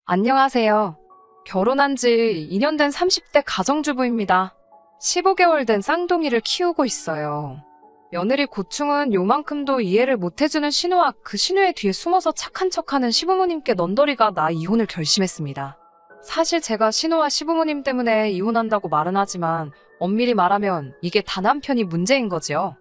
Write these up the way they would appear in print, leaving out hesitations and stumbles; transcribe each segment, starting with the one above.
안녕하세요. 결혼한 지 2년 된 30대 가정주부입니다. 15개월 된 쌍둥이를 키우고 있어요. 며느리 고충은 요만큼도 이해를 못해주는 신우와 그 신우의 뒤에 숨어서 착한 척하는 시부모님께 넌더리가 나 이혼을 결심했습니다. 사실 제가 신우와 시부모님 때문에 이혼한다고 말은 하지만 엄밀히 말하면 이게 다 남편이 문제인 거지요.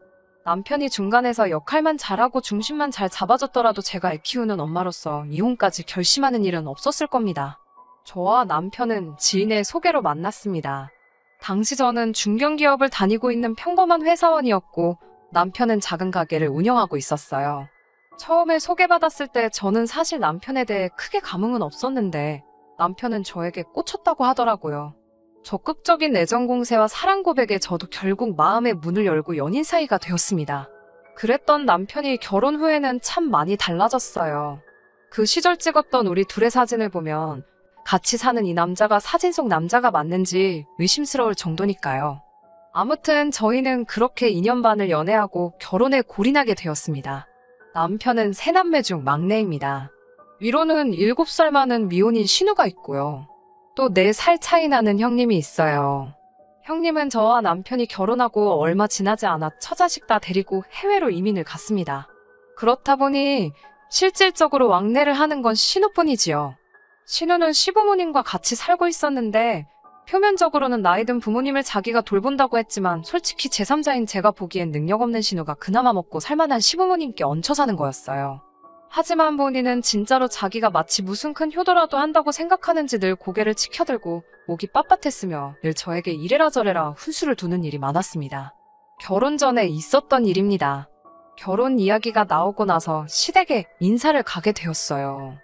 남편이 중간에서 역할만 잘하고 중심만 잘 잡아줬더라도 제가 애 키우는 엄마로서 이혼까지 결심하는 일은 없었을 겁니다. 저와 남편은 지인의 소개로 만났습니다. 당시 저는 중견기업을 다니고 있는 평범한 회사원이었고 남편은 작은 가게를 운영하고 있었어요. 처음에 소개받았을 때 저는 사실 남편에 대해 크게 감흥은 없었는데 남편은 저에게 꽂혔다고 하더라고요. 적극적인 애정 공세와 사랑 고백에 저도 결국 마음의 문을 열고 연인 사이가 되었습니다. 그랬던 남편이 결혼 후에는 참 많이 달라졌어요. 그 시절 찍었던 우리 둘의 사진을 보면 같이 사는 이 남자가 사진 속 남자가 맞는지 의심스러울 정도니까요. 아무튼 저희는 그렇게 2년 반을 연애하고 결혼에 골인하게 되었습니다. 남편은 세 남매 중 막내입니다. 위로는 7살 많은 미혼인 신우가 있고요. 또 4살 차이 나는 형님이 있어요. 형님은 저와 남편이 결혼하고 얼마 지나지 않아 처자식 다 데리고 해외로 이민을 갔습니다. 그렇다 보니 실질적으로 왕래를 하는 건 신우뿐이지요. 신우는 시부모님과 같이 살고 있었는데 표면적으로는 나이든 부모님을 자기가 돌본다고 했지만 솔직히 제3자인 제가 보기엔 능력 없는 신우가 그나마 먹고 살만한 시부모님께 얹혀 사는 거였어요. 하지만 본인은 진짜로 자기가 마치 무슨 큰 효도라도 한다고 생각하는지 늘 고개를 치켜들고 목이 빳빳했으며 늘 저에게 이래라 저래라 훈수를 두는 일이 많았습니다. 결혼 전에 있었던 일입니다. 결혼 이야기가 나오고 나서 시댁에 인사를 가게 되었어요.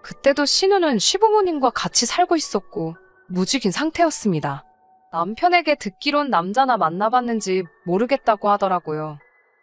그때도 신우는 시부모님과 같이 살고 있었고 무직인 상태였습니다. 남편에게 듣기론 남자나 만나봤는지 모르겠다고 하더라고요.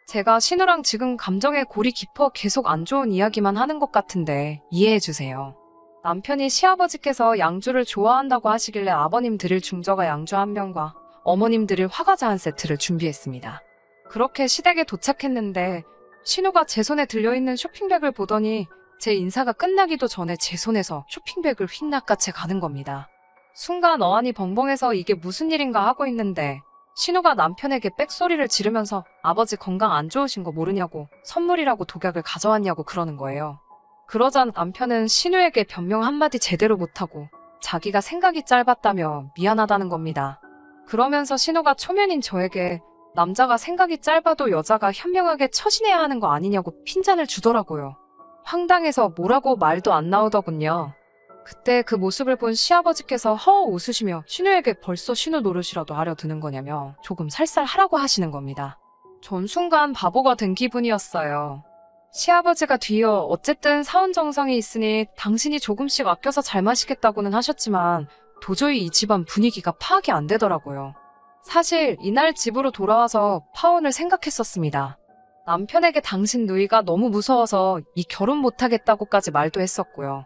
제가 신우랑 지금 감정에 골이 깊어 계속 안 좋은 이야기만 하는 것 같은데 이해해주세요. 남편이 시아버지께서 양주를 좋아한다고 하시길래 아버님 드릴 중저가 양주 한 병과 어머님 드릴 화과자 한 세트를 준비했습니다. 그렇게 시댁에 도착했는데 신우가 제 손에 들려있는 쇼핑백을 보더니 제 인사가 끝나기도 전에 제 손에서 쇼핑백을 휙 낚아채 가는 겁니다. 순간 어안이 벙벙해서 이게 무슨 일인가 하고 있는데 신우가 남편에게 빽소리를 지르면서 아버지 건강 안 좋으신 거 모르냐고 선물이라고 독약을 가져왔냐고 그러는 거예요. 그러자 남편은 신우에게 변명 한마디 제대로 못하고 자기가 생각이 짧았다며 미안하다는 겁니다. 그러면서 신우가 초면인 저에게 남자가 생각이 짧아도 여자가 현명하게 처신해야 하는 거 아니냐고 핀잔을 주더라고요. 황당해서 뭐라고 말도 안 나오더군요. 그때 그 모습을 본 시아버지께서 허 웃으시며 신우에게 벌써 신우 노릇이라도 하려 드는 거냐며 조금 살살하라고 하시는 겁니다. 전 순간 바보가 된 기분이었어요. 시아버지가 뒤이어 어쨌든 사원 정성이 있으니 당신이 조금씩 아껴서 잘 마시겠다고는 하셨지만 도저히 이 집안 분위기가 파악이 안 되더라고요. 사실 이날 집으로 돌아와서 파혼을 생각했었습니다. 남편에게 당신 누이가 너무 무서워서 이 결혼 못하겠다고까지 말도 했었고요.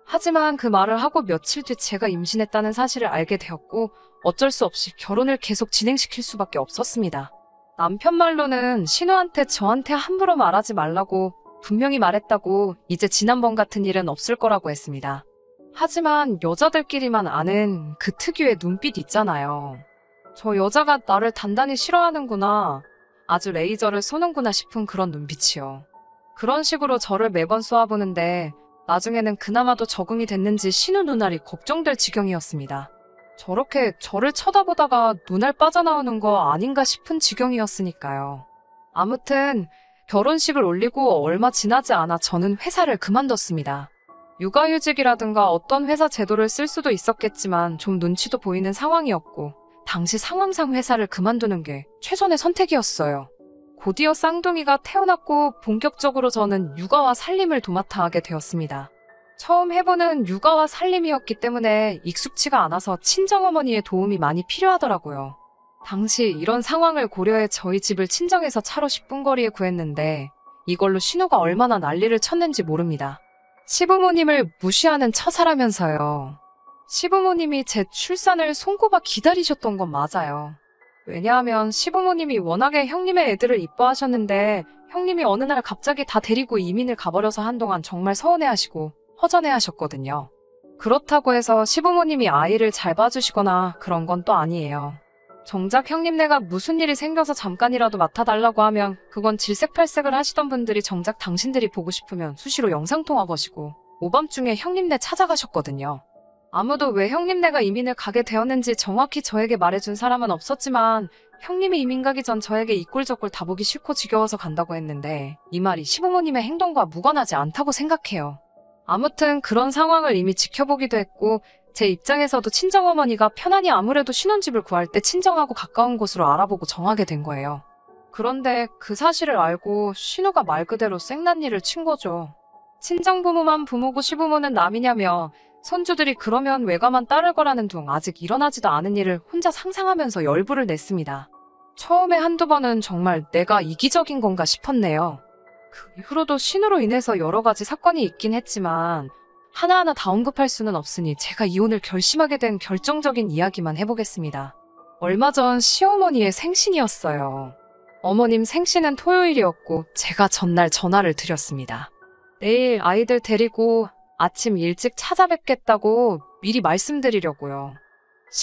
하지만 그 말을 하고 며칠 뒤 제가 임신했다는 사실을 알게 되었고 어쩔 수 없이 결혼을 계속 진행시킬 수밖에 없었습니다. 남편 말로는 신우한테 저한테 함부로 말하지 말라고 분명히 말했다고 이제 지난번 같은 일은 없을 거라고 했습니다. 하지만 여자들끼리만 아는 그 특유의 눈빛 있잖아요. 저 여자가 나를 단단히 싫어하는구나. 아주 레이저를 쏘는구나 싶은 그런 눈빛이요. 그런 식으로 저를 매번 쏘아보는데 나중에는 그나마도 적응이 됐는지 신우 눈알이 걱정될 지경이었습니다. 저렇게 저를 쳐다보다가 눈알 빠져나오는 거 아닌가 싶은 지경이었으니까요. 아무튼 결혼식을 올리고 얼마 지나지 않아 저는 회사를 그만뒀습니다. 육아휴직이라든가 어떤 회사 제도를 쓸 수도 있었겠지만 좀 눈치도 보이는 상황이었고 당시 상황상 회사를 그만두는 게 최선의 선택이었어요. 곧이어 쌍둥이가 태어났고 본격적으로 저는 육아와 살림을 도맡아 하게 되었습니다. 처음 해보는 육아와 살림이었기 때문에 익숙치가 않아서 친정어머니의 도움이 많이 필요하더라고요. 당시 이런 상황을 고려해 저희 집을 친정에서 차로 10분 거리에 구했는데 이걸로 신우가 얼마나 난리를 쳤는지 모릅니다. 시부모님을 무시하는 처사라면서요. 시부모님이 제 출산을 손꼽아 기다리셨던 건 맞아요. 왜냐하면 시부모님이 워낙에 형님의 애들을 이뻐하셨는데 형님이 어느 날 갑자기 다 데리고 이민을 가버려서 한동안 정말 서운해하시고 허전해하셨거든요. 그렇다고 해서 시부모님이 아이를 잘 봐주시거나 그런 건 또 아니에요. 정작 형님네가 무슨 일이 생겨서 잠깐이라도 맡아달라고 하면 그건 질색팔색을 하시던 분들이 정작 당신들이 보고 싶으면 수시로 영상통화 거시고 오밤중에 형님네 찾아가셨거든요. 아무도 왜 형님네가 이민을 가게 되었는지 정확히 저에게 말해준 사람은 없었지만 형님이 이민 가기 전 저에게 이 꼴 저 꼴 다 보기 싫고 지겨워서 간다고 했는데 이 말이 시부모님의 행동과 무관하지 않다고 생각해요. 아무튼 그런 상황을 이미 지켜보기도 했고 제 입장에서도 친정어머니가 편안히 아무래도 신혼집을 구할 때 친정하고 가까운 곳으로 알아보고 정하게 된 거예요. 그런데 그 사실을 알고 신우가 말 그대로 생난리를 친 거죠. 친정부모만 부모고 시부모는 남이냐며 손주들이 그러면 외가만 따를 거라는 둥 아직 일어나지도 않은 일을 혼자 상상하면서 열불을 냈습니다. 처음에 한두 번은 정말 내가 이기적인 건가 싶었네요. 그 이후로도 신우로 인해서 여러 가지 사건이 있긴 했지만 하나하나 다 언급할 수는 없으니 제가 이혼을 결심하게 된 결정적인 이야기만 해보겠습니다. 얼마 전 시어머니의 생신이었어요. 어머님 생신은 토요일이었고 제가 전날 전화를 드렸습니다. 내일 아이들 데리고 아침 일찍 찾아뵙겠다고 미리 말씀드리려고요.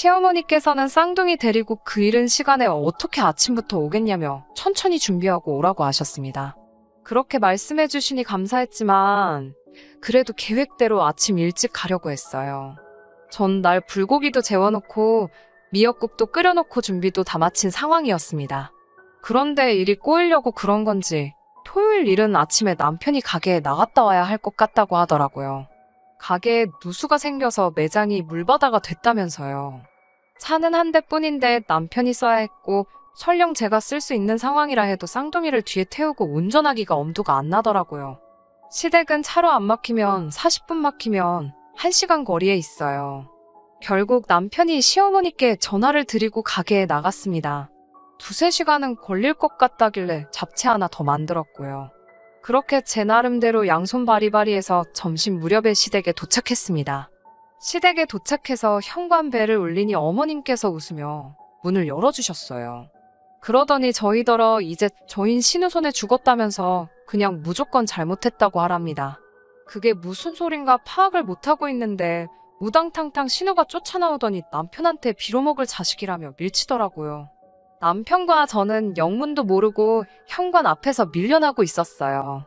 시어머니께서는 쌍둥이 데리고 그 이른 시간에 어떻게 아침부터 오겠냐며 천천히 준비하고 오라고 하셨습니다. 그렇게 말씀해 주시니 감사했지만 그래도 계획대로 아침 일찍 가려고 했어요. 전날 불고기도 재워놓고 미역국도 끓여놓고 준비도 다 마친 상황이었습니다. 그런데 일이 꼬이려고 그런 건지 토요일 이른 아침에 남편이 가게에 나갔다 와야 할 것 같다고 하더라고요. 가게에 누수가 생겨서 매장이 물바다가 됐다면서요. 차는 한 대뿐인데 남편이 써야 했고 설령 제가 쓸 수 있는 상황이라 해도 쌍둥이를 뒤에 태우고 운전하기가 엄두가 안 나더라고요. 시댁은 차로 안 막히면 40분 막히면 1시간 거리에 있어요. 결국 남편이 시어머니께 전화를 드리고 가게에 나갔습니다. 2~3시간은 걸릴 것 같다길래 잡채 하나 더 만들었고요. 그렇게 제 나름대로 양손 바리바리해서 점심 무렵에 시댁에 도착했습니다. 시댁에 도착해서 현관벨을 울리니 어머님께서 웃으며 문을 열어주셨어요. 그러더니 저희더러 이제 저흰 신우 손에 죽었다면서 그냥 무조건 잘못했다고 하랍니다. 그게 무슨 소린가 파악을 못하고 있는데 우당탕탕 신우가 쫓아나오더니 남편한테 빌어먹을 자식이라며 밀치더라고요. 남편과 저는 영문도 모르고 현관 앞에서 밀려나고 있었어요.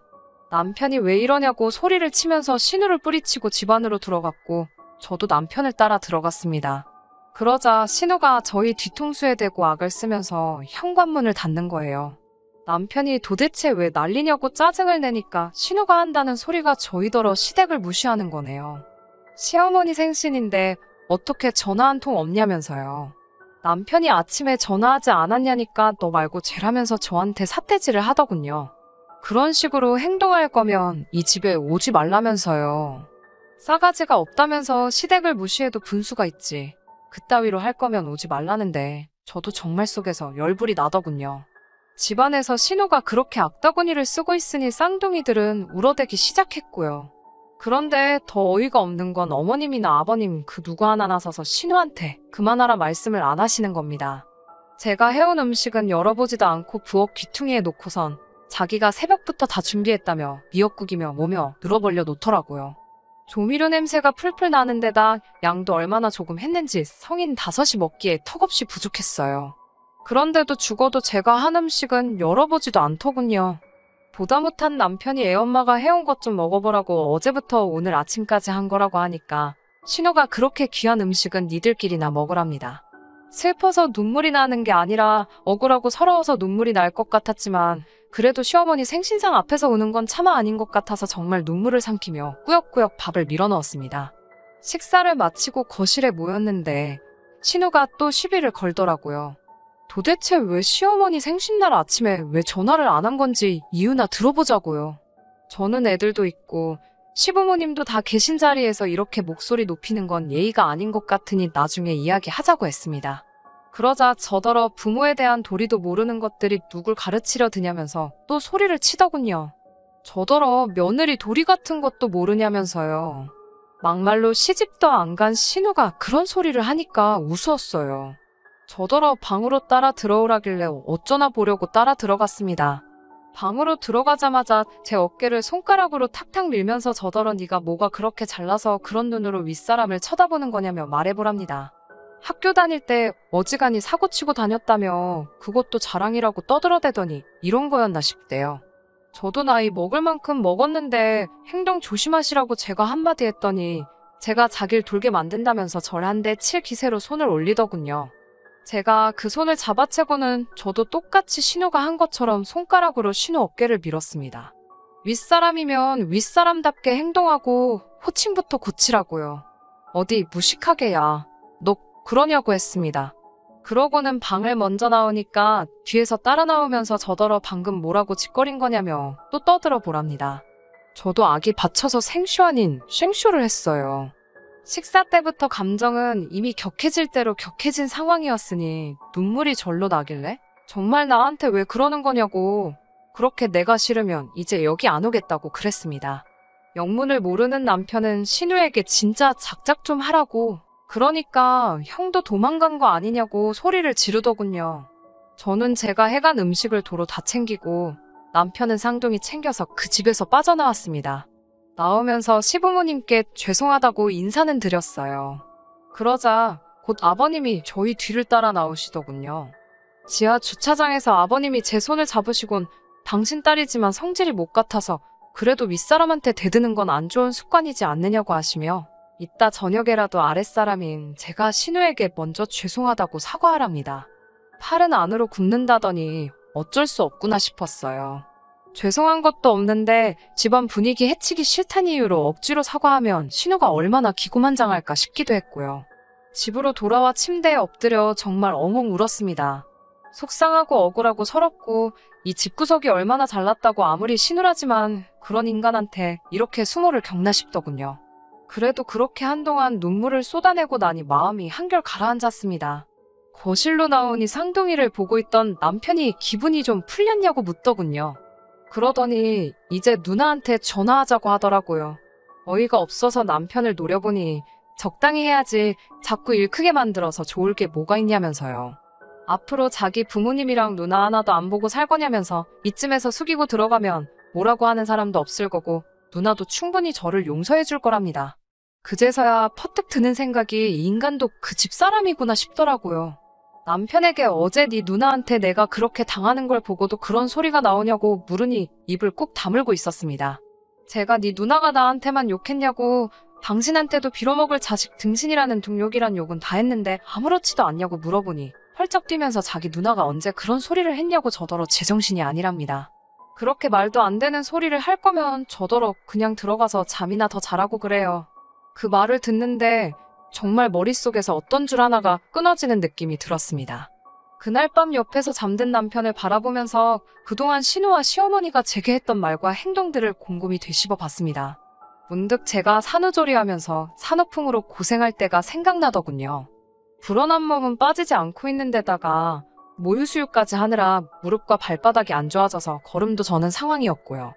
남편이 왜 이러냐고 소리를 치면서 신우를 뿌리치고 집 안으로 들어갔고 저도 남편을 따라 들어갔습니다. 그러자 신우가 저희 뒤통수에 대고 악을 쓰면서 현관문을 닫는 거예요. 남편이 도대체 왜 난리냐고 짜증을 내니까 신우가 한다는 소리가 저희더러 시댁을 무시하는 거네요. 시어머니 생신인데 어떻게 전화 한 통 없냐면서요. 남편이 아침에 전화하지 않았냐니까 너 말고 쟤라면서 저한테 삿대질을 하더군요. 그런 식으로 행동할 거면 이 집에 오지 말라면서요. 싸가지가 없다면서 시댁을 무시해도 분수가 있지. 그따위로 할 거면 오지 말라는데 저도 정말 속에서 열불이 나더군요. 집안에서 신우가 그렇게 악다구니를 쓰고 있으니 쌍둥이들은 울어대기 시작했고요. 그런데 더 어이가 없는 건 어머님이나 아버님 그 누구 하나 나서서 신우한테 그만하라 말씀을 안 하시는 겁니다. 제가 해온 음식은 열어보지도 않고 부엌 귀퉁이에 놓고선 자기가 새벽부터 다 준비했다며 미역국이며 뭐며 늘어벌려 놓더라고요. 조미료 냄새가 풀풀 나는 데다 양도 얼마나 조금 했는지 성인 5이 먹기에 턱없이 부족했어요. 그런데도 죽어도 제가 한 음식은 열어보지도 않더군요. 보다 못한 남편이 애엄마가 해온 것 좀 먹어보라고 어제부터 오늘 아침까지 한 거라고 하니까 신우가 그렇게 귀한 음식은 니들끼리나 먹으랍니다. 슬퍼서 눈물이 나는 게 아니라 억울하고 서러워서 눈물이 날 것 같았지만 그래도 시어머니 생신상 앞에서 우는 건 차마 아닌 것 같아서 정말 눈물을 삼키며 꾸역꾸역 밥을 밀어 넣었습니다. 식사를 마치고 거실에 모였는데 신우가 또 시비를 걸더라고요. 도대체 왜 시어머니 생신날 아침에 왜 전화를 안 한 건지 이유나 들어보자고요. 저는 애들도 있고 시부모님도 다 계신 자리에서 이렇게 목소리 높이는 건 예의가 아닌 것 같으니 나중에 이야기하자고 했습니다. 그러자 저더러 부모에 대한 도리도 모르는 것들이 누굴 가르치려 드냐면서 또 소리를 치더군요. 저더러 며느리 도리 같은 것도 모르냐면서요. 막말로 시집도 안 간 신우가 그런 소리를 하니까 우스웠어요. 저더러 방으로 따라 들어오라길래 어쩌나 보려고 따라 들어갔습니다. 방으로 들어가자마자 제 어깨를 손가락으로 탁탁 밀면서 저더러 네가 뭐가 그렇게 잘나서 그런 눈으로 윗사람을 쳐다보는 거냐며 말해보랍니다. 학교 다닐 때 어지간히 사고치고 다녔다며 그것도 자랑이라고 떠들어대더니 이런 거였나 싶대요. 저도 나이 먹을 만큼 먹었는데 행동 조심하시라고 제가 한마디 했더니 제가 자기를 돌게 만든다면서 절 한 대 칠 기세로 손을 올리더군요. 제가 그 손을 잡아채고는 저도 똑같이 신우가 한 것처럼 손가락으로 신우 어깨를 밀었습니다. 윗사람이면 윗사람답게 행동하고 호칭부터 고치라고요. 어디 무식하게 야. 너 그러냐고 했습니다. 그러고는 방을 먼저 나오니까 뒤에서 따라 나오면서 저더러 방금 뭐라고 짓거린 거냐며 또 떠들어 보랍니다. 저도 악이 받쳐서 생쇼 아닌 쉥쇼를 했어요. 식사 때부터 감정은 이미 격해질 대로 격해진 상황이었으니 눈물이 절로 나길래 정말 나한테 왜 그러는 거냐고 그렇게 내가 싫으면 이제 여기 안 오겠다고 그랬습니다. 영문을 모르는 남편은 신우에게 진짜 작작 좀 하라고 그러니까 형도 도망간 거 아니냐고 소리를 지르더군요. 저는 제가 해간 음식을 도로 다 챙기고 남편은 쌍둥이 챙겨서 그 집에서 빠져나왔습니다. 나오면서 시부모님께 죄송하다고 인사는 드렸어요. 그러자 곧 아버님이 저희 뒤를 따라 나오시더군요. 지하 주차장에서 아버님이 제 손을 잡으시곤 당신 딸이지만 성질이 못 같아서 그래도 윗사람한테 대드는 건 안 좋은 습관이지 않느냐고 하시며 이따 저녁에라도 아랫사람인 제가 신우에게 먼저 죄송하다고 사과하랍니다. 팔은 안으로 굽는다더니 어쩔 수 없구나 싶었어요. 죄송한 것도 없는데 집안 분위기 해치기 싫다는 이유로 억지로 사과하면 신우가 얼마나 기고만장할까 싶기도 했고요. 집으로 돌아와 침대에 엎드려 정말 엉엉 울었습니다. 속상하고 억울하고 서럽고 이 집구석이 얼마나 잘났다고 아무리 신우라지만 그런 인간한테 이렇게 수모를 겪나 싶더군요. 그래도 그렇게 한동안 눈물을 쏟아내고 나니 마음이 한결 가라앉았습니다. 거실로 나오니 쌍둥이를 보고 있던 남편이 기분이 좀 풀렸냐고 묻더군요. 그러더니 이제 누나한테 전화하자고 하더라고요. 어이가 없어서 남편을 노려보니 적당히 해야지 자꾸 일 크게 만들어서 좋을 게 뭐가 있냐면서요. 앞으로 자기 부모님이랑 누나 하나도 안 보고 살 거냐면서 이쯤에서 숙이고 들어가면 뭐라고 하는 사람도 없을 거고 누나도 충분히 저를 용서해 줄 거랍니다. 그제서야 퍼뜩 드는 생각이 이 인간도 그 집사람이구나 싶더라고요. 남편에게 어제 네 누나한테 내가 그렇게 당하는 걸 보고도 그런 소리가 나오냐고 물으니 입을 꾹 다물고 있었습니다. 제가 네 누나가 나한테만 욕했냐고 당신한테도 빌어먹을 자식 등신이라는 등욕이란 욕은 다 했는데 아무렇지도 않냐고 물어보니 펄쩍 뛰면서 자기 누나가 언제 그런 소리를 했냐고 저더러 제정신이 아니랍니다. 그렇게 말도 안 되는 소리를 할 거면 저더러 그냥 들어가서 잠이나 더 자라고 그래요. 그 말을 듣는데 정말 머릿속에서 어떤 줄 하나가 끊어지는 느낌이 들었습니다. 그날 밤 옆에서 잠든 남편을 바라보면서 그동안 신우와 시어머니가 제게 했던 말과 행동들을 곰곰이 되씹어 봤습니다. 문득 제가 산후조리하면서 산후풍으로 고생할 때가 생각나더군요. 불어난 몸은 빠지지 않고 있는 데다가 모유수유까지 하느라 무릎과 발바닥이 안 좋아져서 걸음도 저는 상황이었고요.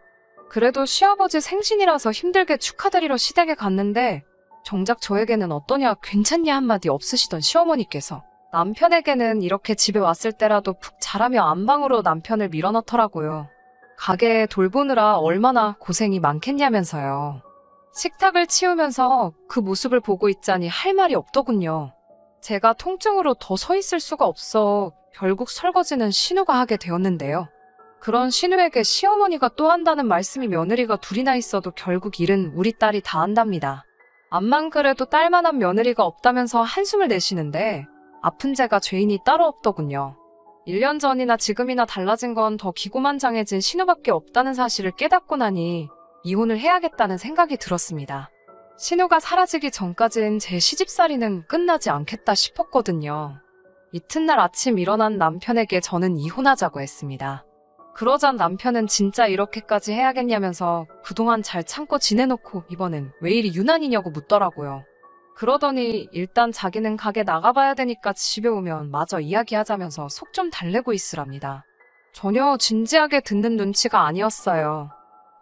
그래도 시아버지 생신이라서 힘들게 축하드리러 시댁에 갔는데 정작 저에게는 어떠냐 괜찮냐 한마디 없으시던 시어머니께서 남편에게는 이렇게 집에 왔을 때라도 푹 자라며 안방으로 남편을 밀어넣더라고요. 가게에 돌보느라 얼마나 고생이 많겠냐면서요. 식탁을 치우면서 그 모습을 보고 있자니 할 말이 없더군요. 제가 통증으로 더 서 있을 수가 없어 결국 설거지는 신우가 하게 되었는데요. 그런 신우에게 시어머니가 또 한다는 말씀이 며느리가 둘이나 있어도 결국 일은 우리 딸이 다 한답니다. 암만 그래도 딸만한 며느리가 없다면서 한숨을 내쉬는데 아픈 제가 죄인이 따로 없더군요. 1년 전이나 지금이나 달라진 건 더 기고만장해진 신우밖에 없다는 사실을 깨닫고 나니 이혼을 해야겠다는 생각이 들었습니다. 신우가 사라지기 전까진 제 시집살이는 끝나지 않겠다 싶었거든요. 이튿날 아침 일어난 남편에게 저는 이혼하자고 했습니다. 그러자 남편은 진짜 이렇게까지 해야겠냐면서 그동안 잘 참고 지내놓고 이번엔 왜 이리 유난이냐고 묻더라고요. 그러더니 일단 자기는 가게 나가봐야 되니까 집에 오면 마저 이야기하자면서 속 좀 달래고 있으랍니다. 전혀 진지하게 듣는 눈치가 아니었어요.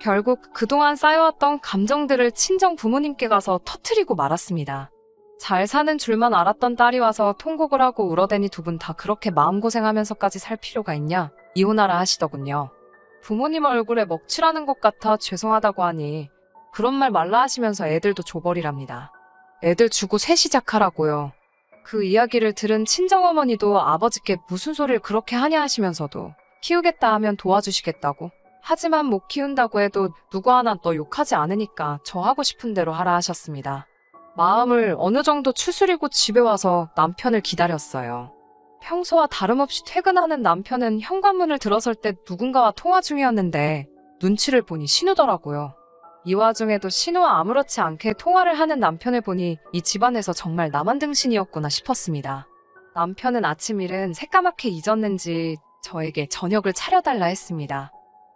결국 그동안 쌓여왔던 감정들을 친정 부모님께 가서 터트리고 말았습니다. 잘 사는 줄만 알았던 딸이 와서 통곡을 하고 울어대니 두 분 다 그렇게 마음고생하면서까지 살 필요가 있냐? 이혼하라 하시더군요. 부모님 얼굴에 먹칠하는 것 같아 죄송하다고 하니 그런 말 말라 하시면서 애들도 줘버리랍니다. 애들 주고 새 시작하라고요. 그 이야기를 들은 친정어머니도 아버지께 무슨 소리를 그렇게 하냐 하시면서도 키우겠다 하면 도와주시겠다고. 하지만 못 키운다고 해도 누구 하나 너 욕하지 않으니까 저 하고 싶은 대로 하라 하셨습니다. 마음을 어느 정도 추스리고 집에 와서 남편을 기다렸어요. 평소와 다름없이 퇴근하는 남편은 현관문을 들어설 때 누군가와 통화 중이었는데 눈치를 보니 신우더라고요. 이 와중에도 신우와 아무렇지 않게 통화를 하는 남편을 보니 이 집안에서 정말 나만 등신이었구나 싶었습니다. 남편은 아침 일은 새까맣게 잊었는지 저에게 저녁을 차려달라 했습니다.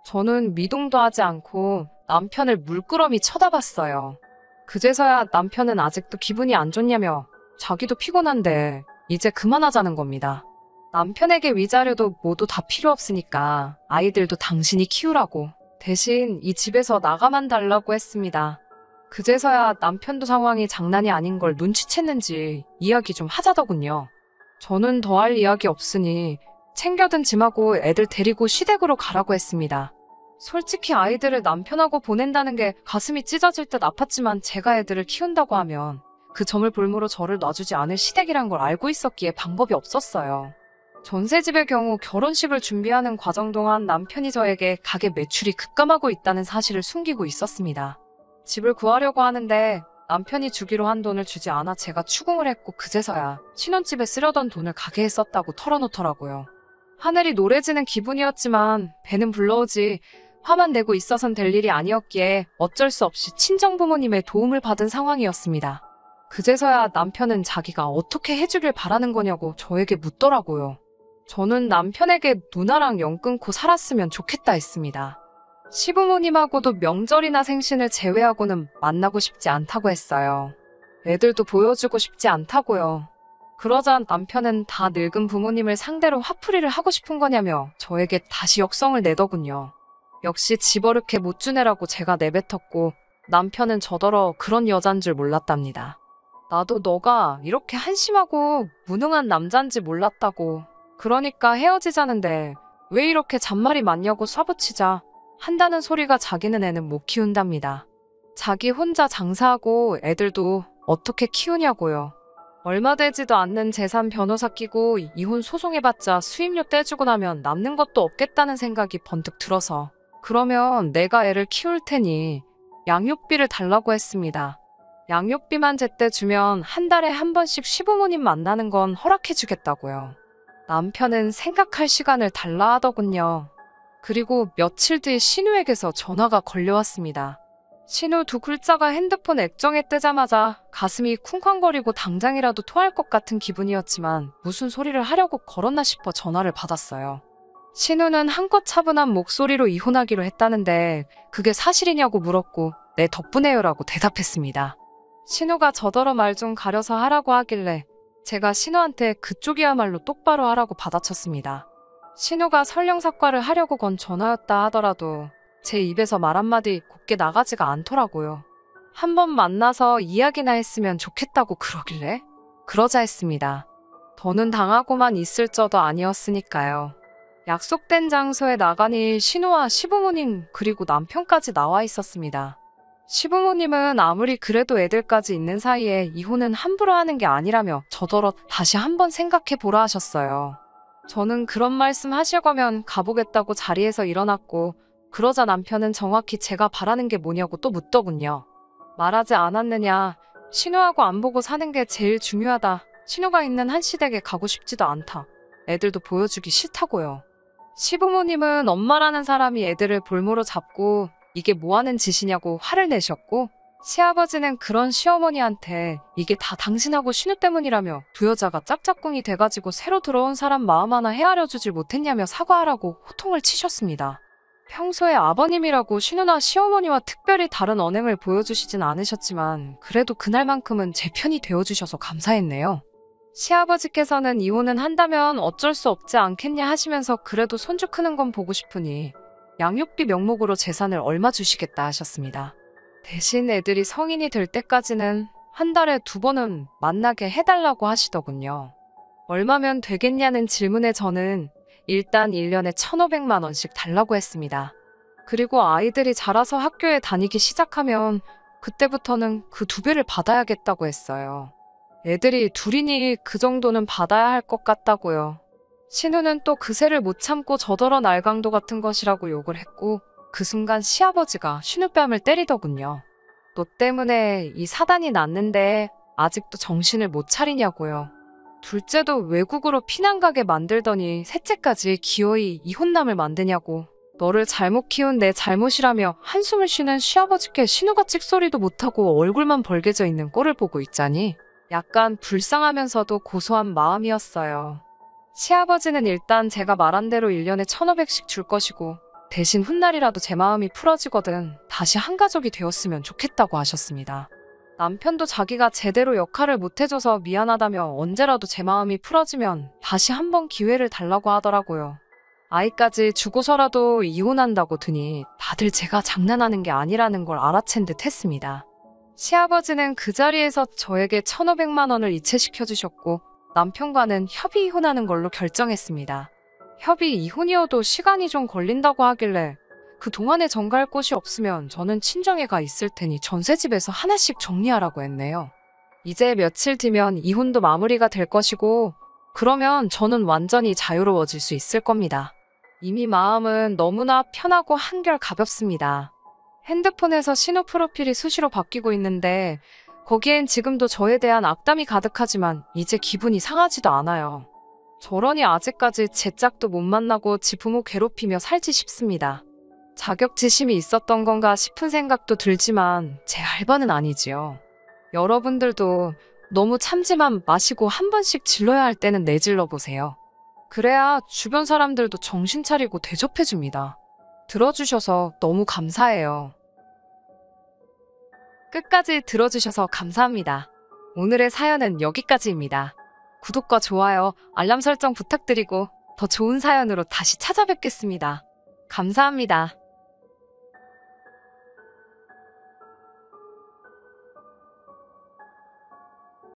저는 미동도 하지 않고 남편을 물끄러미 쳐다봤어요. 그제서야 남편은 아직도 기분이 안 좋냐며 자기도 피곤한데 이제 그만하자는 겁니다. 남편에게 위자료도 모두 다 필요 없으니까 아이들도 당신이 키우라고 대신 이 집에서 나가만 달라고 했습니다. 그제서야 남편도 상황이 장난이 아닌 걸 눈치챘는지 이야기 좀 하자더군요. 저는 더할 이야기 없으니 챙겨든 짐하고 애들 데리고 시댁으로 가라고 했습니다. 솔직히 아이들을 남편하고 보낸다는 게 가슴이 찢어질 듯 아팠지만 제가 애들을 키운다고 하면 그 점을 볼모로 저를 놔주지 않을 시댁이란 걸 알고 있었기에 방법이 없었어요. 전세집의 경우 결혼식을 준비하는 과정 동안 남편이 저에게 가게 매출이 급감하고 있다는 사실을 숨기고 있었습니다. 집을 구하려고 하는데 남편이 주기로 한 돈을 주지 않아 제가 추궁을 했고 그제서야 신혼집에 쓰려던 돈을 가게에 썼다고 털어놓더라고요. 하늘이 노래지는 기분이었지만 배는 불러오지 화만 내고 있어선 될 일이 아니었기에 어쩔 수 없이 친정부모님의 도움을 받은 상황이었습니다. 그제서야 남편은 자기가 어떻게 해주길 바라는 거냐고 저에게 묻더라고요. 저는 남편에게 누나랑 연 끊고 살았으면 좋겠다 했습니다. 시부모님하고도 명절이나 생신을 제외하고는 만나고 싶지 않다고 했어요. 애들도 보여주고 싶지 않다고요. 그러자 남편은 다 늙은 부모님을 상대로 화풀이를 하고 싶은 거냐며 저에게 다시 역성을 내더군요. 역시 집어릇게 못 주내라고 제가 내뱉었고 남편은 저더러 그런 여잔 줄 몰랐답니다. 나도 너가 이렇게 한심하고 무능한 남잔지 몰랐다고. 그러니까 헤어지자는데 왜 이렇게 잔말이 많냐고 쏴붙이자 한다는 소리가 자기는 애는 못 키운답니다. 자기 혼자 장사하고 애들도 어떻게 키우냐고요. 얼마 되지도 않는 재산 변호사 끼고 이혼 소송해봤자 수임료 떼주고 나면 남는 것도 없겠다는 생각이 번뜩 들어서 그러면 내가 애를 키울 테니 양육비를 달라고 했습니다. 양육비만 제때 주면 한 달에 한 번씩 시부모님 만나는 건 허락해주겠다고요. 남편은 생각할 시간을 달라 하더군요. 그리고 며칠 뒤 신우에게서 전화가 걸려왔습니다. 신우 두 글자가 핸드폰 액정에 뜨자마자 가슴이 쿵쾅거리고 당장이라도 토할 것 같은 기분이었지만 무슨 소리를 하려고 걸었나 싶어 전화를 받았어요. 신우는 한껏 차분한 목소리로 이혼하기로 했다는데 그게 사실이냐고 물었고 네 덕분에요라고 대답했습니다. 신우가 저더러 말 좀 가려서 하라고 하길래 제가 신우한테 그쪽이야말로 똑바로 하라고 받아쳤습니다. 신우가 설령사과를 하려고 건 전화였다 하더라도 제 입에서 말 한마디 곱게 나가지가 않더라고요. 한 번 만나서 이야기나 했으면 좋겠다고 그러길래 그러자 했습니다. 더는 당하고만 있을 저도 아니었으니까요. 약속된 장소에 나가니 신우와 시부모님 그리고 남편까지 나와 있었습니다. 시부모님은 아무리 그래도 애들까지 있는 사이에 이혼은 함부로 하는 게 아니라며 저더러 다시 한번 생각해보라 하셨어요. 저는 그런 말씀 하실 거면 가보겠다고 자리에서 일어났고 그러자 남편은 정확히 제가 바라는 게 뭐냐고 또 묻더군요. 말하지 않았느냐. 신우하고 안 보고 사는 게 제일 중요하다. 신우가 있는 한 시댁에 가고 싶지도 않다. 애들도 보여주기 싫다고요. 시부모님은 엄마라는 사람이 애들을 볼모로 잡고 이게 뭐하는 짓이냐고 화를 내셨고 시아버지는 그런 시어머니한테 이게 다 당신하고 신우 때문이라며 두 여자가 짝짝꿍이 돼가지고 새로 들어온 사람 마음 하나 헤아려주질 못했냐며 사과하라고 호통을 치셨습니다. 평소에 아버님이라고 신우나 시어머니와 특별히 다른 언행을 보여주시진 않으셨지만 그래도 그날만큼은 제 편이 되어주셔서 감사했네요. 시아버지께서는 이혼은 한다면 어쩔 수 없지 않겠냐 하시면서 그래도 손주 크는 건 보고 싶으니 양육비 명목으로 재산을 얼마 주시겠다 하셨습니다. 대신 애들이 성인이 될 때까지는 한 달에 2번은 만나게 해달라고 하시더군요. 얼마면 되겠냐는 질문에 저는 일단 1년에 1,500만 원씩 달라고 했습니다. 그리고 아이들이 자라서 학교에 다니기 시작하면 그때부터는 그 2배를 받아야겠다고 했어요. 애들이 둘이니 그 정도는 받아야 할 것 같다고요. 신우는 또 그새를 못 참고 저더러 날강도 같은 것이라고 욕을 했고 그 순간 시아버지가 신우 뺨을 때리더군요. 너 때문에 이 사단이 났는데 아직도 정신을 못 차리냐고요. 둘째도 외국으로 피난 가게 만들더니 셋째까지 기어이 이혼남을 만드냐고. 너를 잘못 키운 내 잘못이라며 한숨을 쉬는 시아버지께 신우가 찍소리도 못하고 얼굴만 벌개져 있는 꼴을 보고 있자니 약간 불쌍하면서도 고소한 마음이었어요. 시아버지는 일단 제가 말한 대로 1년에 1,500씩 줄 것이고 대신 훗날이라도 제 마음이 풀어지거든 다시 한 가족이 되었으면 좋겠다고 하셨습니다. 남편도 자기가 제대로 역할을 못해줘서 미안하다며 언제라도 제 마음이 풀어지면 다시 한번 기회를 달라고 하더라고요. 아이까지 주고서라도 이혼한다고 드니 다들 제가 장난하는 게 아니라는 걸 알아챈 듯 했습니다. 시아버지는 그 자리에서 저에게 1,500만 원을 이체시켜 주셨고 남편과는 협의 이혼하는 걸로 결정했습니다. 협의 이혼이어도 시간이 좀 걸린다고 하길래 그동안에 정갈 곳이 없으면 저는 친정에 있을 테니 전셋집에서 하나씩 정리하라고 했네요. 이제 며칠 뒤면 이혼도 마무리가 될 것이고 그러면 저는 완전히 자유로워질 수 있을 겁니다. 이미 마음은 너무나 편하고 한결 가볍습니다. 핸드폰에서 신호 프로필이 수시로 바뀌고 있는데 거기엔 지금도 저에 대한 악담이 가득하지만 이제 기분이 상하지도 않아요. 저러니 아직까지 제 짝도 못 만나고 지 부모 괴롭히며 살지 싶습니다. 자격지심이 있었던 건가 싶은 생각도 들지만 제 알바는 아니지요. 여러분들도 너무 참지만 마시고 한 번씩 질러야 할 때는 내질러 보세요. 그래야 주변 사람들도 정신 차리고 대접해줍니다. 들어주셔서 너무 감사해요. 끝까지 들어주셔서 감사합니다. 오늘의 사연은 여기까지입니다. 구독과 좋아요, 알람 설정 부탁드리고 더 좋은 사연으로 다시 찾아뵙겠습니다. 감사합니다.